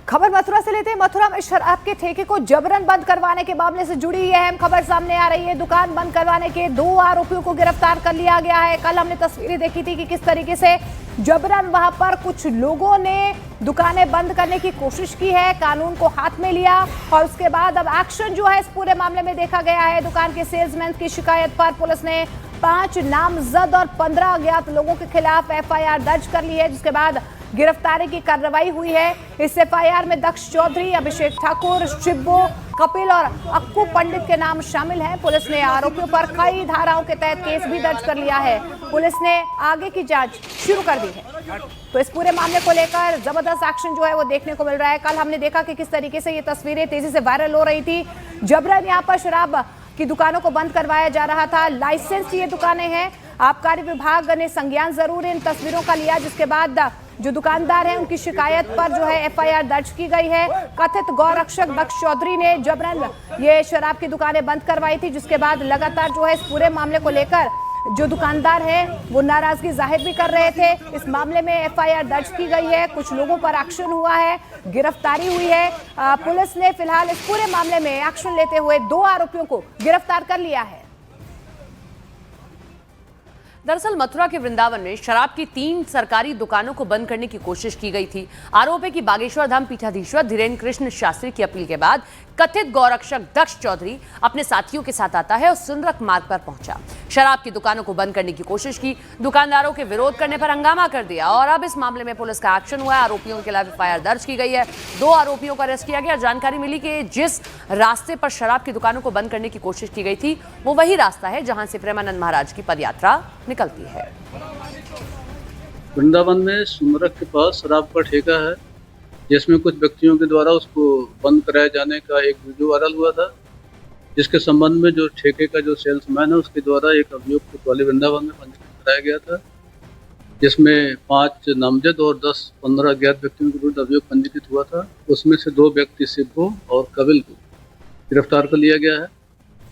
खबर मथुरा से लेते हैं। मथुरा में शराब के ठेके को जबरन बंद करवाने के मामले से जुड़ी यह अहम खबर सामने आ रही है। दुकान बंद करवाने के 2 आरोपियों को गिरफ्तार कर लिया गया है। कल हमने तस्वीरें देखी थी कि किस तरीके से जबरन वहां पर कुछ लोगों ने दुकानें बंद करने की कोशिश की है, कानून को हाथ में लिया और उसके बाद अब एक्शन जो है इस पूरे मामले में देखा गया है। दुकान के सेल्समैन की शिकायत पर पुलिस ने 5 नामजद और 15 अज्ञात लोगों के खिलाफ एफआईआर दर्ज कर ली है, जिसके बाद गिरफ्तारी की कार्रवाई हुई है। इस एफआईआर में दक्ष चौधरी, अभिषेक ठाकुर, शिब्बो, कपिल और अक्कू पंडित के नाम शामिल हैं। पुलिस ने आरोपियों पर कई धाराओं के तहत केस भी दर्ज कर लिया है। पुलिस ने आगे की जांच शुरू कर दी है। तो इस पूरे मामले को लेकर जबरदस्त एक्शन जो है वो देखने को मिल रहा है। कल हमने देखा कि किस तरीके से ये तस्वीरें तेजी से वायरल हो रही थी। जबरन यहाँ पर शराब की दुकानों को बंद करवाया जा रहा था। लाइसेंस ये दुकानें हैं। आबकारी विभाग ने संज्ञान जरूर इन तस्वीरों का लिया, जिसके बाद जो दुकानदार हैं उनकी शिकायत पर जो है एफआईआर दर्ज की गई है। कथित गौरक्षक दक्ष चौधरी ने जबरन ये शराब की दुकानें बंद करवाई थी, जिसके बाद लगातार जो है इस पूरे मामले को लेकर जो दुकानदार हैं वो नाराजगी जाहिर भी कर रहे थे। इस मामले में एफआईआर दर्ज की गई है, कुछ लोगों पर एक्शन हुआ है, गिरफ्तारी हुई है। पुलिस ने फिलहाल इस पूरे मामले में एक्शन लेते हुए 2 आरोपियों को गिरफ्तार कर लिया है। दरअसल मथुरा के वृंदावन में शराब की 3 सरकारी दुकानों को बंद करने की कोशिश की गई थी। आरोप है कि बागेश्वर धाम पीठाधीश्वर धीरेन्द्र कृष्ण शास्त्री की अपील के बाद कथित गौरक्षक दक्ष चौधरी अपने साथियों के साथ आता है और सुनरक मार्ग पर पहुंचा। शराब की दुकानों को बंद करने की कोशिश की, दुकानदारों के विरोध करने पर हंगामा कर दिया और अब इस मामले में पुलिस का एक्शन हुआ है। आरोपियों के खिलाफ एफआईआर दर्ज की गई है। 2 आरोपियों को अरेस्ट किया गया। जानकारी मिली कि जिस रास्ते पर शराब की दुकानों को बंद करने की कोशिश की गई थी वो वही रास्ता है जहां से प्रेमानंद महाराज की पदयात्रा निकलती है। वृंदावन में सुनरक के पास शराब का ठेका है, जिसमें कुछ व्यक्तियों के द्वारा उसको बंद कराए जाने का एक वीडियो वायरल हुआ था, जिसके संबंध में जो ठेके का जो सेल्समैन है उसके द्वारा एक अभियोग कोतवाली वृंदावन में पंजीकृत कराया गया था, जिसमें 5 नामजद और 10-15 अज्ञात व्यक्तियों के विरुद्ध अभियोग पंजीकृत हुआ था। उसमें से 2 व्यक्ति शिब्बो और कपिल को गिरफ्तार कर लिया गया है।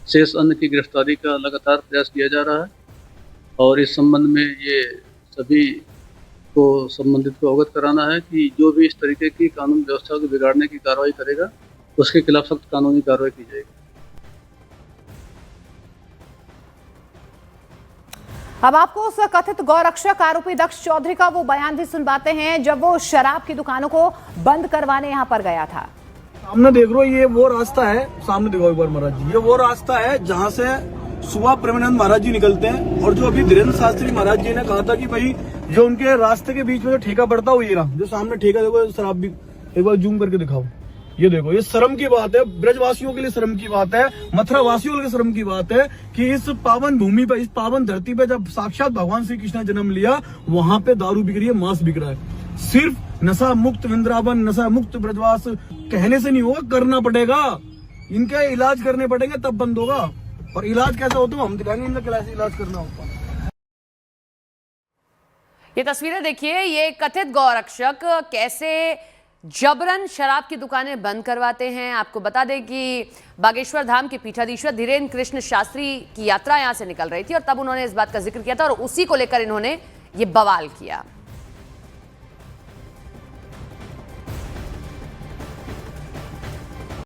शेष अन्य की गिरफ्तारी का लगातार प्रयास किया जा रहा है और इस संबंध में ये सभी को संबंधित को अवगत कराना है कि जो भी इस तरीके की कानून व्यवस्था को बिगाड़ने की कार्रवाई करेगा उसके खिलाफ सख्त कानूनी कार्रवाई की जाएगी। अब आपको उस कथित गौरक्षक आरोपी दक्ष चौधरी का वो बयान भी सुनवाते हैं जब वो शराब की दुकानों को बंद करवाने यहाँ पर गया था। सामने देख लो, ये वो रास्ता है, सामने देखो एक बार महाराज जी, ये वो रास्ता है जहाँ से सुबह प्रेमानंद महाराज जी निकलते हैं। और जो अभी धीरेन्द्र शास्त्री महाराज जी ने कहा था कि भाई जो उनके रास्ते के बीच में जो ठेका पड़ता है वो ये रहा, जो सामने ठेका देखो, शराब भी एक बार जूम करके दिखाओ। ये देखो, ये शर्म की बात है, ब्रजवासियों के लिए शर्म की बात है, मथुरा वासियों के लिए शर्म की बात है कि इस पावन भूमि पर, इस पावन धरती पे जब साक्षात भगवान श्री कृष्ण ने जन्म लिया, वहां पे दारू बिक रही है, मांस बिक रहा है। सिर्फ नशा मुक्त वृंदावन, नशा मुक्त ब्रजवास कहने से नहीं होगा, करना पड़ेगा। इनके इलाज करने पड़ेंगे तब बंद होगा। और इलाज कैसा होता है हम दिखाएंगे इनका कैसे इलाज करना होता है। ये तस्वीरें देखिए, ये कथित गौरक्षक कैसे जबरन शराब की दुकानें बंद करवाते हैं। आपको बता दें कि बागेश्वर धाम के पीठाधीश्वर धीरेन्द्र कृष्ण शास्त्री की यात्रा यहां से निकल रही थी और तब उन्होंने इस बात का जिक्र किया था और उसी को लेकर इन्होंने ये बवाल किया।